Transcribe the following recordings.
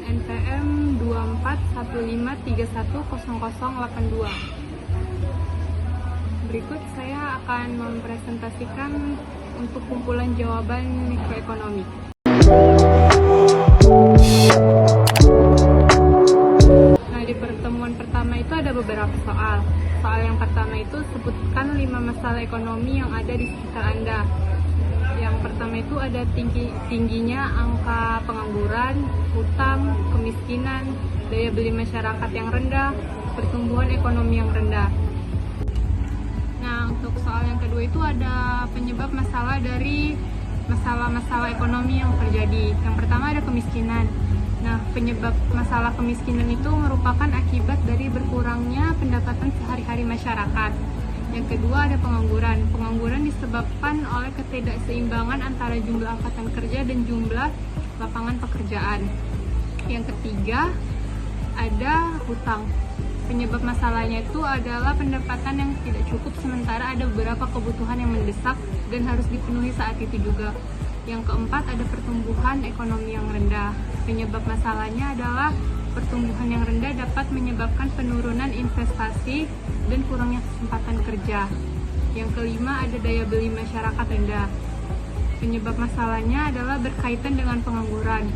NPM 2415310082. Berikut saya akan mempresentasikan untuk kumpulan jawaban mikroekonomi. Nah, di pertemuan pertama itu ada beberapa soal. Soal yang pertama itu sebutkan 5 masalah ekonomi yang ada di sekitar Anda. Yang pertama itu ada tingginya angka pengangguran, hutang, kemiskinan, daya beli masyarakat yang rendah, pertumbuhan ekonomi yang rendah. Nah, untuk soal yang kedua itu ada penyebab masalah dari masalah-masalah ekonomi yang terjadi. Yang pertama ada kemiskinan. Nah, penyebab masalah kemiskinan itu merupakan akibat dari berkurangnya pendapatan sehari-hari masyarakat. Yang kedua ada pengangguran. Pengangguran disebabkan oleh ketidakseimbangan antara jumlah angkatan kerja dan jumlah lapangan pekerjaan. Yang ketiga ada hutang. Penyebab masalahnya itu adalah pendapatan yang tidak cukup sementara ada beberapa kebutuhan yang mendesak dan harus dipenuhi saat itu juga. Yang keempat ada pertumbuhan ekonomi yang rendah. Penyebab masalahnya adalah pertumbuhan yang rendah dapat menyebabkan penurunan investasi dan kurangnya kesempatan kerja. Yang kelima ada daya beli masyarakat rendah. Penyebab masalahnya adalah berkaitan dengan pengangguran.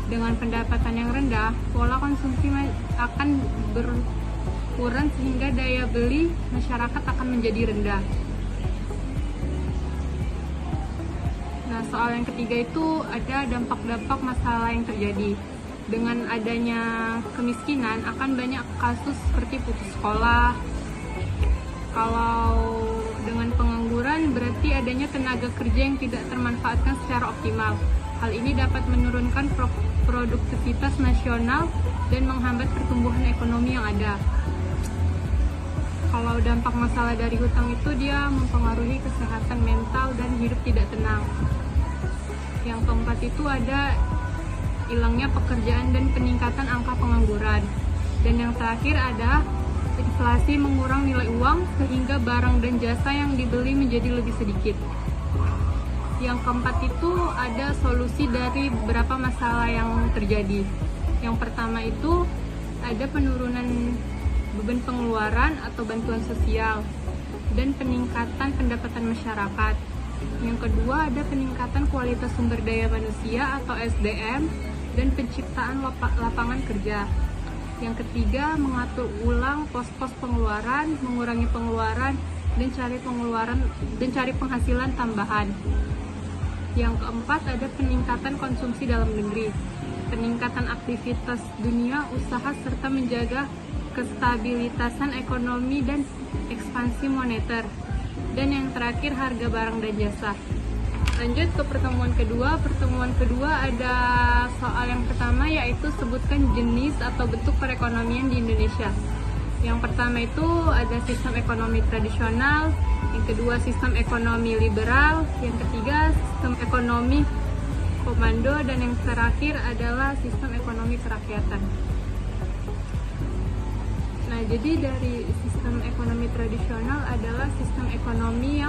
Dengan pendapatan yang rendah, pola konsumsi akan berkurang sehingga daya beli masyarakat akan menjadi rendah. Nah, soal yang ketiga itu ada dampak-dampak masalah yang terjadi. Dengan adanya kemiskinan akan banyak kasus seperti putus sekolah. Kalau dengan pengangguran berarti adanya tenaga kerja yang tidak termanfaatkan secara optimal. Hal ini dapat menurunkan produktivitas nasional dan menghambat pertumbuhan ekonomi yang ada. Kalau dampak masalah dari hutang itu dia mempengaruhi kesehatan mental dan hidup tidak tenang. Yang keempat itu ada hilangnya pekerjaan dan peningkatan angka pengangguran. Dan yang terakhir ada inflasi mengurang nilai uang sehingga barang dan jasa yang dibeli menjadi lebih sedikit. Yang keempat itu ada solusi dari beberapa masalah yang terjadi. Yang pertama itu ada penurunan beban pengeluaran atau bantuan sosial dan peningkatan pendapatan masyarakat. Yang kedua ada peningkatan kualitas sumber daya manusia atau SDM dan penciptaan lapangan kerja. Yang ketiga, mengatur ulang pos-pos pengeluaran, mengurangi pengeluaran dan cari penghasilan tambahan. Yang keempat, ada peningkatan konsumsi dalam negeri, peningkatan aktivitas dunia usaha serta menjaga kestabilitasan ekonomi dan ekspansi moneter. Dan yang terakhir, harga barang dan jasa. Lanjut ke pertemuan kedua. Pertemuan kedua ada soal yang pertama yaitu sebutkan jenis atau bentuk perekonomian di Indonesia. Yang pertama itu ada sistem ekonomi tradisional, yang kedua sistem ekonomi liberal, yang ketiga sistem ekonomi komando, dan yang terakhir adalah sistem ekonomi kerakyatan. Nah, jadi dari sistem ekonomi tradisional adalah sistem ekonomi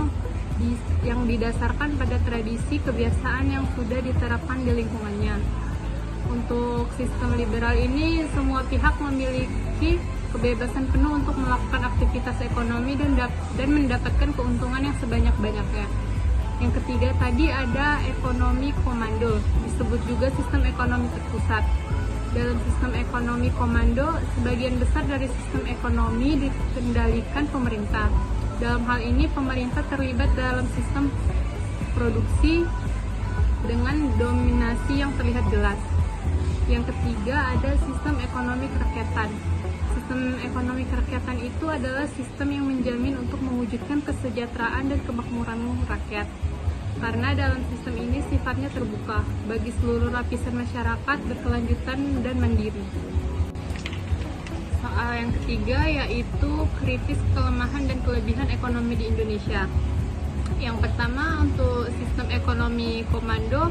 yang didasarkan pada tradisi kebiasaan yang sudah diterapkan di lingkungannya. Untuk sistem liberal ini, semua pihak memiliki kebebasan penuh untuk melakukan aktivitas ekonomi dan mendapatkan keuntungan yang sebanyak-banyaknya. Yang ketiga tadi ada ekonomi komando, disebut juga sistem ekonomi terpusat. Dalam sistem ekonomi komando, sebagian besar dari sistem ekonomi dikendalikan pemerintah. Dalam hal ini, pemerintah terlibat dalam sistem produksi dengan dominasi yang terlihat jelas. Yang ketiga ada sistem ekonomi kerakyatan. Sistem ekonomi kerakyatan itu adalah sistem yang menjamin untuk mewujudkan kesejahteraan dan kemakmuran rakyat. Karena dalam sistem ini sifatnya terbuka bagi seluruh lapisan masyarakat, berkelanjutan dan mandiri. Soal yang ketiga yaitu kritis kelemahan dan kelebihan ekonomi di Indonesia. Yang pertama untuk sistem ekonomi komando,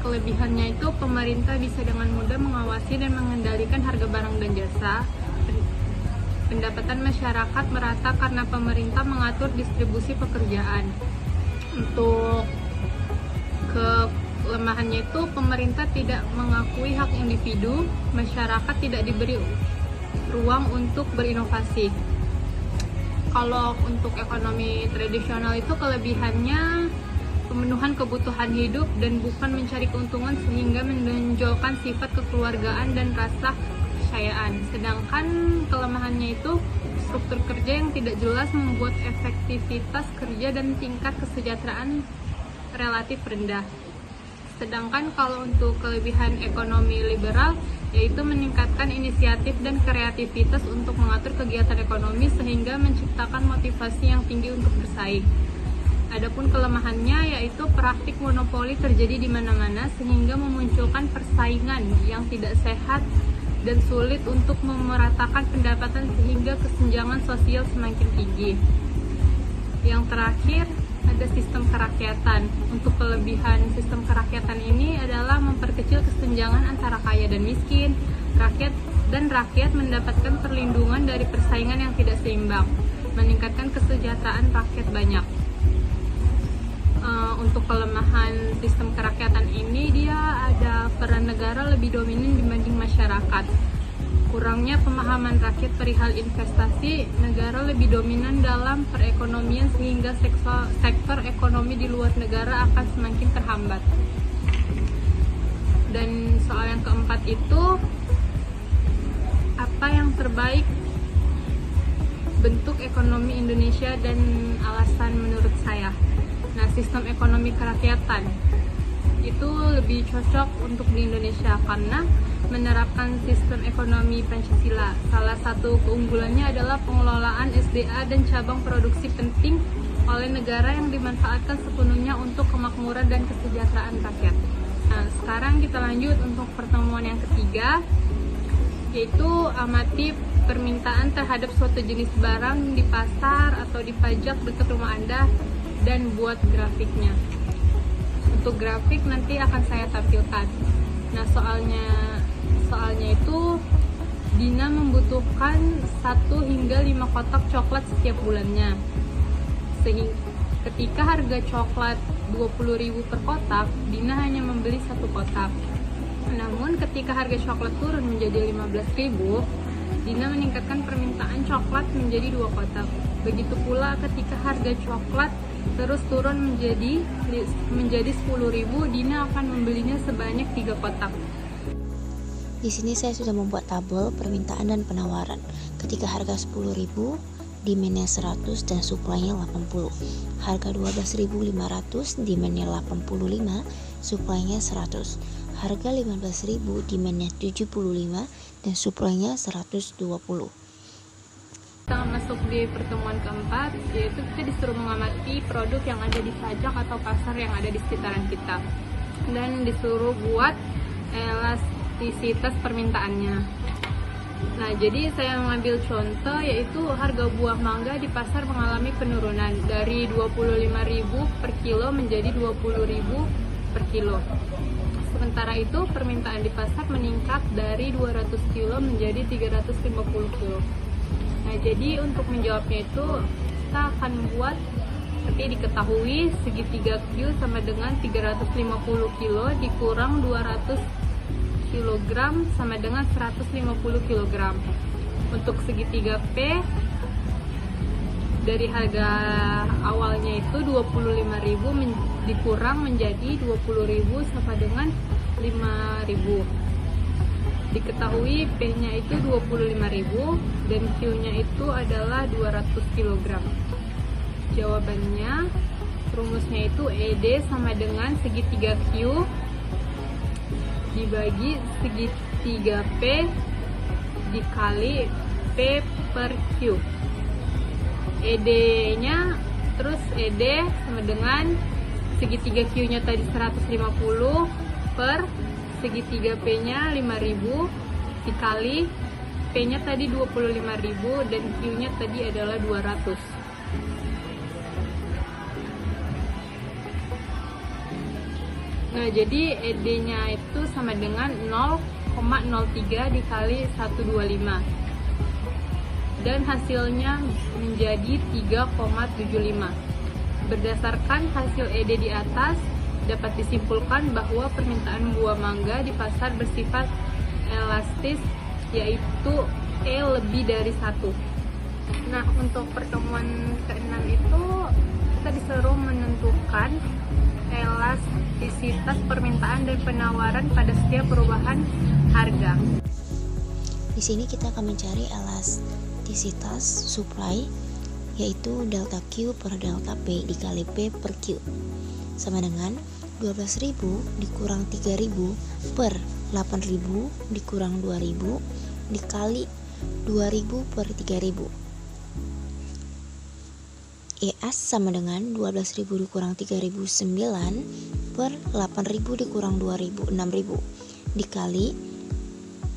kelebihannya itu pemerintah bisa dengan mudah mengawasi dan mengendalikan harga barang dan jasa. Pendapatan masyarakat merata karena pemerintah mengatur distribusi pekerjaan. Untuk kelemahannya itu pemerintah tidak mengakui hak individu, masyarakat tidak diberi ruang untuk berinovasi. Kalau untuk ekonomi tradisional itu kelebihannya pemenuhan kebutuhan hidup dan bukan mencari keuntungan sehingga menonjolkan sifat kekeluargaan dan rasa kepercayaan. Sedangkan kelemahannya itu struktur kerja yang tidak jelas membuat efektivitas kerja dan tingkat kesejahteraan relatif rendah. Sedangkan kalau untuk kelebihan ekonomi liberal yaitu meningkatkan inisiatif dan kreativitas untuk mengatur kegiatan ekonomi sehingga menciptakan motivasi yang tinggi untuk bersaing. Adapun kelemahannya yaitu praktik monopoli terjadi di mana-mana sehingga memunculkan persaingan yang tidak sehat dan sulit untuk memeratakan pendapatan sehingga kesenjangan sosial semakin tinggi. Yang terakhir ada sistem kerakyatan. Untuk kelebihan sistem kerakyatan ini adalah memperkecil kesenjangan antara kaya dan miskin. Rakyat mendapatkan perlindungan dari persaingan yang tidak seimbang, meningkatkan kesejahteraan rakyat banyak. Untuk kelemahan sistem kerakyatan ini dia ada peran negara lebih dominan dibanding masyarakat. Kurangnya pemahaman rakyat perihal investasi, negara lebih dominan dalam perekonomian sehingga sektor ekonomi di luar negara akan semakin terhambat. Dan soal yang keempat itu, apa yang terbaik bentuk ekonomi Indonesia dan alasan menurut saya. Nah, sistem ekonomi kerakyatan itu lebih cocok untuk di Indonesia karena menerapkan sistem ekonomi Pancasila. Salah satu keunggulannya adalah pengelolaan SDA dan cabang produksi penting oleh negara yang dimanfaatkan sepenuhnya untuk kemakmuran dan kesejahteraan rakyat. Nah, sekarang kita lanjut untuk pertemuan yang ketiga, yaitu amati permintaan terhadap suatu jenis barang di pasar atau dipajak dekat rumah Anda dan buat grafiknya. Untuk grafik nanti akan saya tampilkan. Nah, soalnya itu Dina membutuhkan 1 hingga 5 kotak coklat setiap bulannya. Sehingga ketika harga coklat 20.000 per kotak, Dina hanya membeli 1 kotak. Namun ketika harga coklat turun menjadi 15.000, Dina meningkatkan permintaan coklat menjadi 2 kotak. Begitu pula ketika harga coklat terus turun menjadi 10.000, Dina akan membelinya sebanyak 3 kotak. Di sini saya sudah membuat tabel permintaan dan penawaran. Ketika harga 10.000, demand-nya 100 dan supply-nya 80. Harga 12.500, demand-nya 85, supply-nya 100. Harga 15.000, demand-nya 75 dan supply-nya 120. Kita masuk di pertemuan keempat, yaitu kita disuruh mengamati produk yang ada di pajak atau pasar yang ada di sekitaran kita, dan disuruh buat elastisitas permintaannya. Nah, jadi saya mengambil contoh yaitu harga buah mangga di pasar mengalami penurunan dari 25.000 per kilo menjadi 20.000 per kilo. Sementara itu permintaan di pasar meningkat dari 200 kilo menjadi 350 kilo. Nah, jadi untuk menjawabnya itu kita akan buat seperti diketahui segitiga Q sama dengan 350 kilo dikurang 200 kg sama dengan 150 kg. Untuk segitiga P dari harga awalnya itu 25.000 dikurang menjadi 20.000 sama dengan 5.000. Diketahui P-nya itu 25.000 dan Q-nya itu adalah 200 kg. Jawabannya, rumusnya itu ED sama dengan segitiga Q dibagi segitiga P dikali P per Q. ED-nya terus ED sama dengan segitiga Q-nya tadi 150 per segitiga P-nya 5.000 dikali P-nya tadi 25.000 dan Q-nya tadi adalah 200. Nah, jadi ED-nya itu sama dengan 0,03 dikali 125 dan hasilnya menjadi 3,75. Berdasarkan hasil ED di atas dapat disimpulkan bahwa permintaan buah mangga di pasar bersifat elastis, yaitu E lebih dari 1. Nah, untuk pertemuan ke-6 itu kita disuruh menentukan elastisitas permintaan dan penawaran pada setiap perubahan harga. Di sini kita akan mencari elastisitas supply, yaitu delta Q per delta P dikali P per Q sama dengan 12.000 dikurang 3.000 per 8.000 dikurang 2.000 dikali 2.000 per 3.000. ES sama dengan 12.000 dikurang 3.000 9 per 8.000 dikurang 2.000 6.000 dikali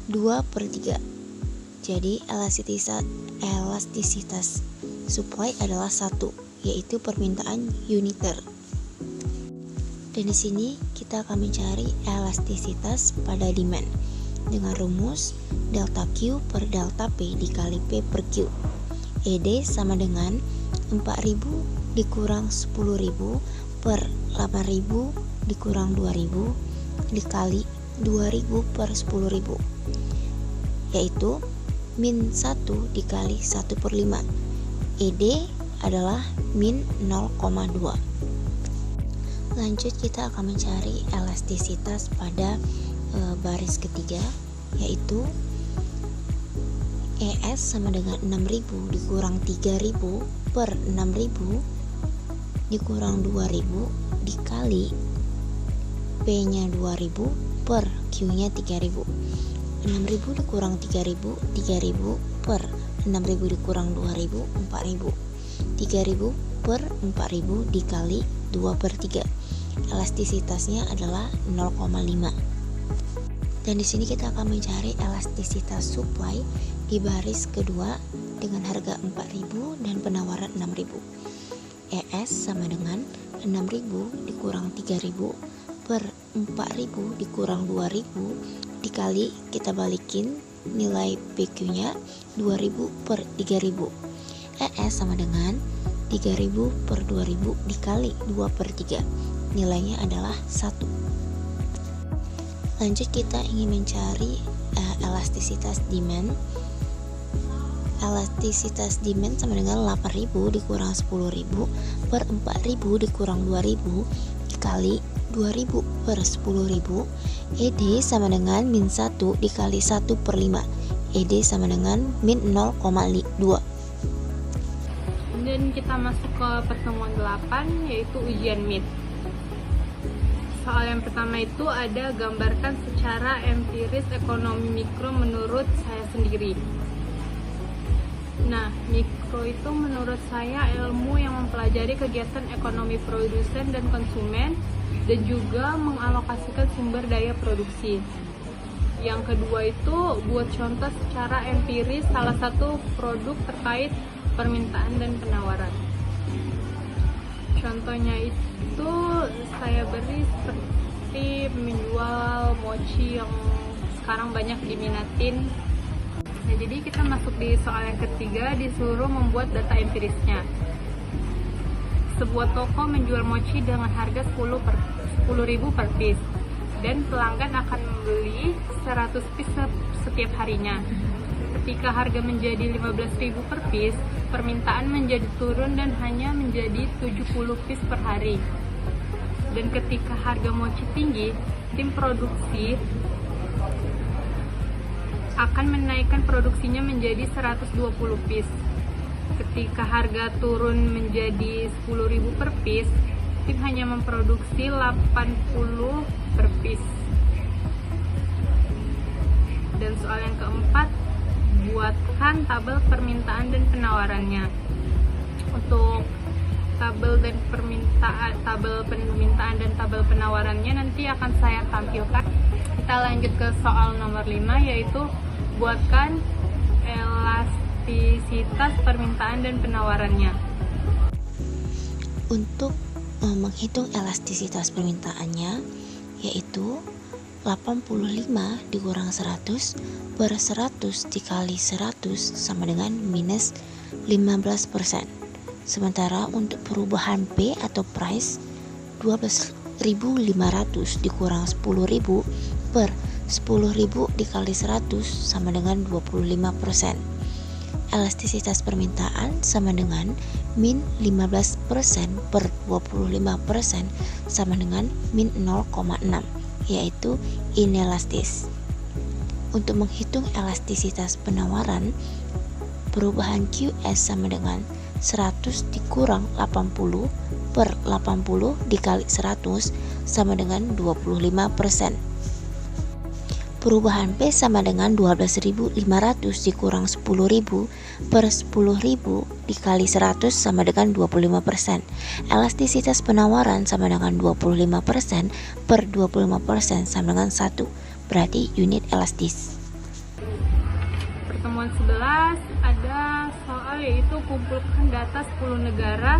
2 per 3. Jadi elastisitas supply adalah 1, yaitu permintaan uniter. Dan di sini kita akan mencari elastisitas pada demand dengan rumus delta Q per delta P dikali P per Q. ED sama dengan 4.000 dikurang 10.000 per 8.000 dikurang 2.000 dikali 2.000 per 10.000, yaitu min 1 dikali 1 per 5. ED adalah min 0,2. Lanjut kita akan mencari elastisitas pada baris ketiga, yaitu ES sama dengan 6.000 dikurang 3.000 per 6.000 dikurang 2.000 dikali P nya 2.000 per Q nya 3.000. 6.000 dikurang 3.000 3.000 per 6.000 dikurang 2.000 4.000. 3.000 per 4.000 dikali 2 per 3. Elastisitasnya adalah 0,5. Dan di sini kita akan mencari elastisitas supply di baris kedua dengan harga 4.000 dan penawaran 6.000. ES sama dengan 6.000 dikurang 3.000 per 4.000 dikurang 2.000 dikali kita balikin nilai PQ nya 2.000 per 3.000. ES sama dengan 3.000 per 2.000 dikali 2 per 3. Nilainya adalah 1. Lanjut kita ingin mencari elastisitas demand. Elastisitas demand sama dengan 8.000 dikurang 10.000 per 4.000 dikurang 2.000 dikali 2.000 per 10.000. ED sama dengan min 1 dikali 1 per 5. ED sama dengan min 0,2. Dan kita masuk ke pertemuan 8, yaitu ujian MIT. Soal yang pertama itu ada gambarkan secara empiris ekonomi mikro menurut saya sendiri. Nah, mikro itu menurut saya ilmu yang mempelajari kegiatan ekonomi produsen dan konsumen dan juga mengalokasikan sumber daya produksi. Yang kedua itu buat contoh secara empiris salah satu produk terkait permintaan dan penawaran. Contohnya itu saya beri seperti menjual mochi yang sekarang banyak diminatin. Nah, jadi kita masuk di soal yang ketiga, disuruh membuat data empirisnya. Sebuah toko menjual mochi dengan harga 10.000 per piece dan pelanggan akan membeli 100 piece setiap harinya. Ketika harga menjadi 15.000 per piece, permintaan menjadi turun dan hanya menjadi 70 piece per hari. Dan ketika harga mochi tinggi, tim produksi akan menaikkan produksinya menjadi 120 piece. Ketika harga turun menjadi 10.000 per piece, tim hanya memproduksi 80 per piece. Dan soal yang keempat, buatkan tabel permintaan dan penawarannya. Untuk tabel permintaan dan tabel penawarannya nanti akan saya tampilkan. Kita lanjut ke soal nomor 5, yaitu buatkan elastisitas permintaan dan penawarannya. Untuk menghitung elastisitas permintaannya, yaitu 85 dikurang 100 per 100 dikali 100 sama dengan minus 15%. Sementara untuk perubahan P atau price 12.000 1.500 dikurang 10.000 per 10.000 dikali 100 sama dengan 25%. Elastisitas permintaan sama dengan min 15% per 25% sama dengan min 0,6, yaitu inelastis. Untuk menghitung elastisitas penawaran, perubahan QS sama dengan 100 dikurang 80 per 80 dikali 100 sama dengan 25%. Perubahan P sama dengan 12.500 dikurang 10.000 per 10.000 dikali 100 sama dengan 25%. Elastisitas penawaran sama dengan 25% per 25% sama dengan 1, berarti unit elastis. Pertemuan 11 ada soal yaitu kumpulkan data 10 negara,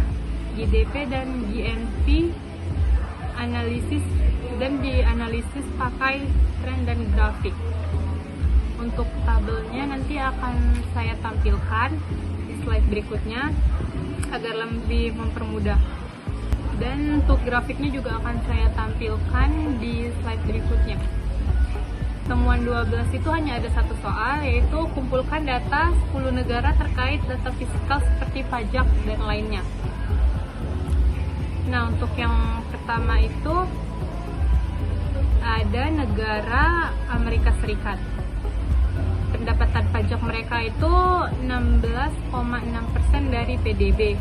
GDP dan GNP, analisis dan dianalisis pakai tren dan grafik. Untuk tabelnya nanti akan saya tampilkan di slide berikutnya agar lebih mempermudah. Dan untuk grafiknya juga akan saya tampilkan di slide berikutnya. Temuan 12 itu hanya ada satu soal, yaitu kumpulkan data 10 negara terkait data fiskal seperti pajak dan lainnya. Nah, untuk yang pertama itu ada negara Amerika Serikat. Pendapatan pajak mereka itu 16,6% dari PDB.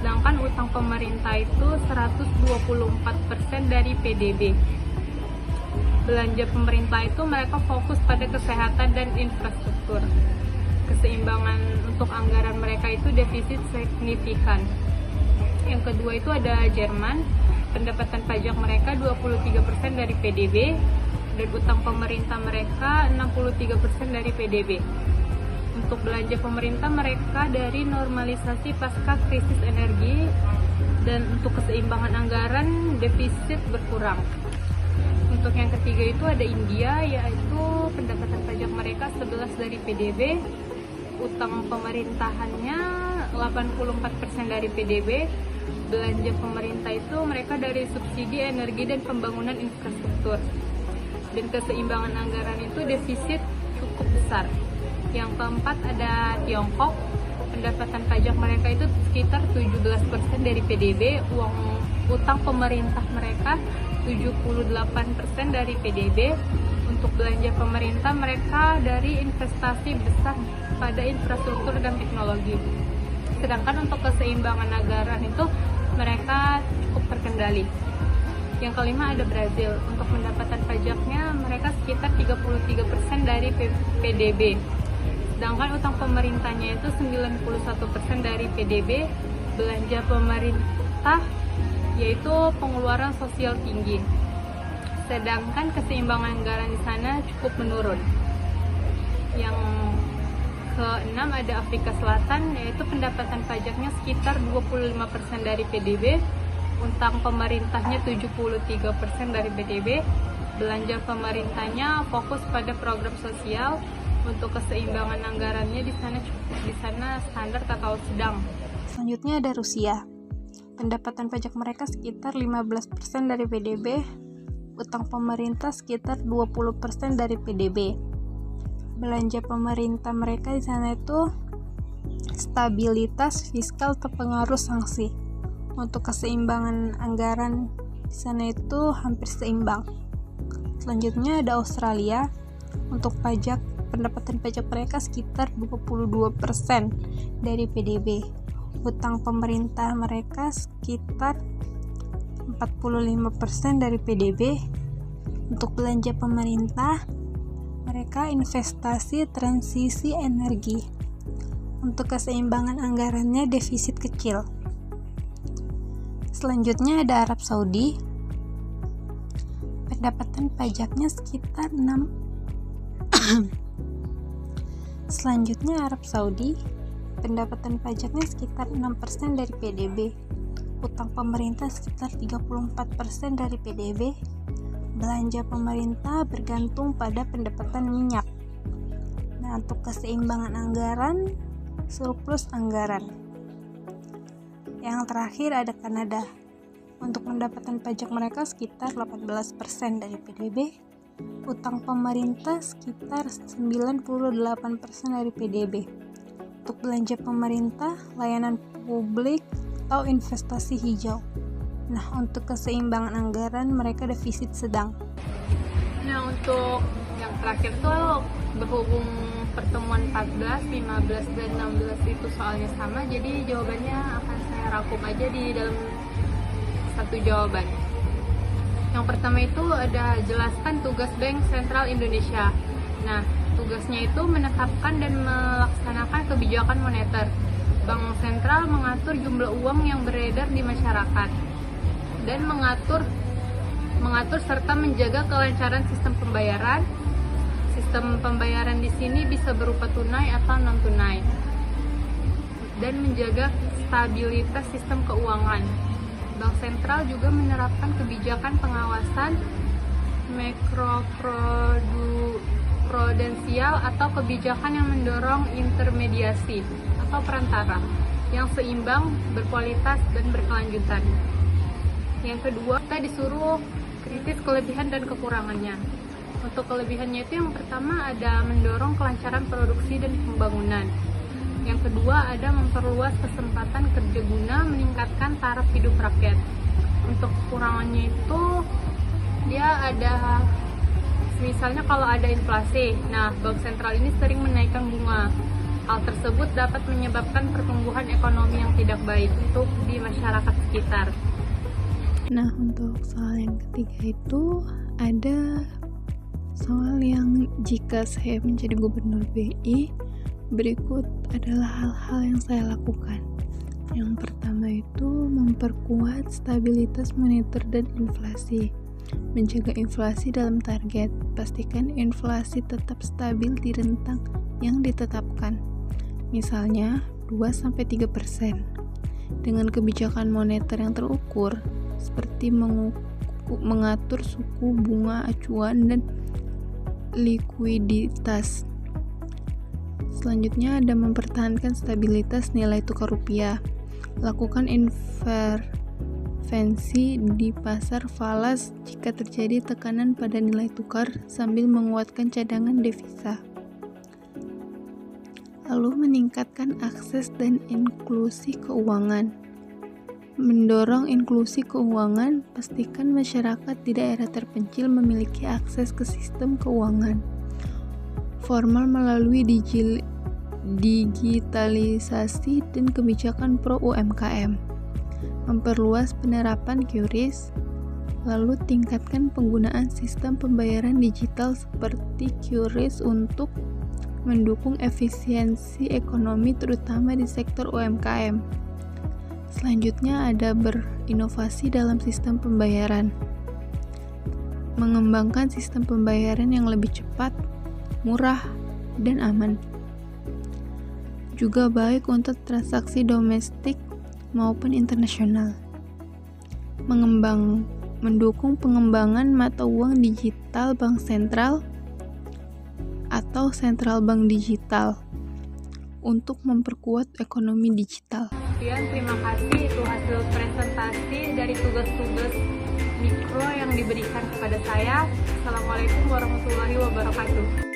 Sedangkan utang pemerintah itu 124% dari PDB. Belanja pemerintah itu mereka fokus pada kesehatan dan infrastruktur. Keseimbangan untuk anggaran mereka itu defisit signifikan. Yang kedua itu ada Jerman. Pendapatan pajak mereka 23% dari PDB dan utang pemerintah mereka 63% dari PDB. Untuk belanja pemerintah mereka dari normalisasi pasca krisis energi, dan untuk keseimbangan anggaran defisit berkurang. Untuk yang ketiga itu ada India, yaitu pendapatan pajak mereka 11 dari PDB, utang pemerintahannya 84% dari PDB. Belanja pemerintah itu mereka dari subsidi energi dan pembangunan infrastruktur. Dan keseimbangan anggaran itu defisit cukup besar. Yang keempat ada Tiongkok. Pendapatan pajak mereka itu sekitar 17% dari PDB. Utang pemerintah mereka 78% dari PDB. Untuk belanja pemerintah mereka dari investasi besar pada infrastruktur dan teknologi. Sedangkan untuk keseimbangan anggaran itu mereka cukup terkendali. Yang kelima ada Brazil. Untuk pendapatan pajaknya mereka sekitar 33% dari PDB. Sedangkan utang pemerintahnya itu 91% dari PDB. Belanja pemerintah yaitu pengeluaran sosial tinggi. Sedangkan keseimbangan anggaran di sana cukup menurun. Yang keenam ada Afrika Selatan, yaitu pendapatan pajaknya sekitar 25% dari PDB, utang pemerintahnya 73% dari PDB, belanja pemerintahnya fokus pada program sosial. Untuk keseimbangan anggarannya di sana standar atau sedang. Selanjutnya ada Rusia. Pendapatan pajak mereka sekitar 15% dari PDB, utang pemerintah sekitar 20% dari PDB. Belanja pemerintah mereka di sana itu stabilitas fiskal terpengaruh sanksi. Untuk keseimbangan anggaran di sana itu hampir seimbang. Selanjutnya ada Australia. Untuk pendapatan pajak mereka sekitar 22% dari PDB. Utang pemerintah mereka sekitar 45% dari PDB. Untuk belanja pemerintah mereka investasi transisi energi. Untuk keseimbangan anggarannya defisit kecil. Selanjutnya ada Arab Saudi. Pendapatan pajaknya sekitar 6. Selanjutnya Arab Saudi. Pendapatan pajaknya sekitar 6% dari PDB. Utang pemerintah sekitar 34% dari PDB. Belanja pemerintah bergantung pada pendapatan minyak. Nah, untuk keseimbangan anggaran, surplus anggaran. Yang terakhir ada Kanada. Untuk pendapatan pajak mereka sekitar 18% dari PDB, utang pemerintah sekitar 98% dari PDB. Untuk belanja pemerintah, layanan publik, atau investasi hijau. Nah, untuk keseimbangan anggaran mereka defisit sedang. Nah, untuk yang terakhir tuh berhubung pertemuan 14, 15, dan 16 itu soalnya sama, jadi jawabannya akan saya rangkum aja di dalam satu jawaban. Yang pertama itu ada jelaskan tugas Bank Sentral Indonesia. Nah, tugasnya itu menetapkan dan melaksanakan kebijakan moneter. Bank Sentral mengatur jumlah uang yang beredar di masyarakat dan mengatur serta menjaga kelancaran sistem pembayaran. Sistem pembayaran di sini bisa berupa tunai atau non tunai dan menjaga stabilitas sistem keuangan. Bank Sentral juga menerapkan kebijakan pengawasan makroprudensial atau kebijakan yang mendorong intermediasi atau perantara yang seimbang, berkualitas, dan berkelanjutan. Yang kedua, kita disuruh kritis kelebihan dan kekurangannya. Untuk kelebihannya itu yang pertama ada mendorong kelancaran produksi dan pembangunan. Yang kedua ada memperluas kesempatan kerja guna meningkatkan taraf hidup rakyat. Untuk kekurangannya itu dia ada misalnya kalau ada inflasi. Nah, Bank Sentral ini sering menaikkan bunga. Hal tersebut dapat menyebabkan pertumbuhan ekonomi yang tidak baik untuk di masyarakat sekitar. Nah, untuk soal yang ketiga itu ada soal yang jika saya menjadi gubernur BI, berikut adalah hal-hal yang saya lakukan. Yang pertama itu memperkuat stabilitas moneter dan inflasi. Menjaga inflasi dalam target, pastikan inflasi tetap stabil di rentang yang ditetapkan. Misalnya 2-3%. Dengan kebijakan moneter yang terukur, seperti mengatur suku bunga acuan dan likuiditas. Selanjutnya ada mempertahankan stabilitas nilai tukar rupiah. Lakukan intervensi di pasar falas jika terjadi tekanan pada nilai tukar sambil menguatkan cadangan devisa. Lalu meningkatkan akses dan inklusi keuangan. Mendorong inklusi keuangan, pastikan masyarakat di daerah terpencil memiliki akses ke sistem keuangan formal melalui digitalisasi dan kebijakan pro UMKM. Memperluas penerapan QRIS, lalu tingkatkan penggunaan sistem pembayaran digital seperti QRIS untuk mendukung efisiensi ekonomi terutama di sektor UMKM. Selanjutnya ada berinovasi dalam sistem pembayaran. Mengembangkan sistem pembayaran yang lebih cepat, murah, dan aman. Juga baik untuk transaksi domestik maupun internasional. Mendukung pengembangan mata uang digital bank sentral atau central bank digital untuk memperkuat ekonomi digital. Terima kasih, itu hasil presentasi dari tugas-tugas mikro yang diberikan kepada saya. Assalamualaikum warahmatullahi wabarakatuh.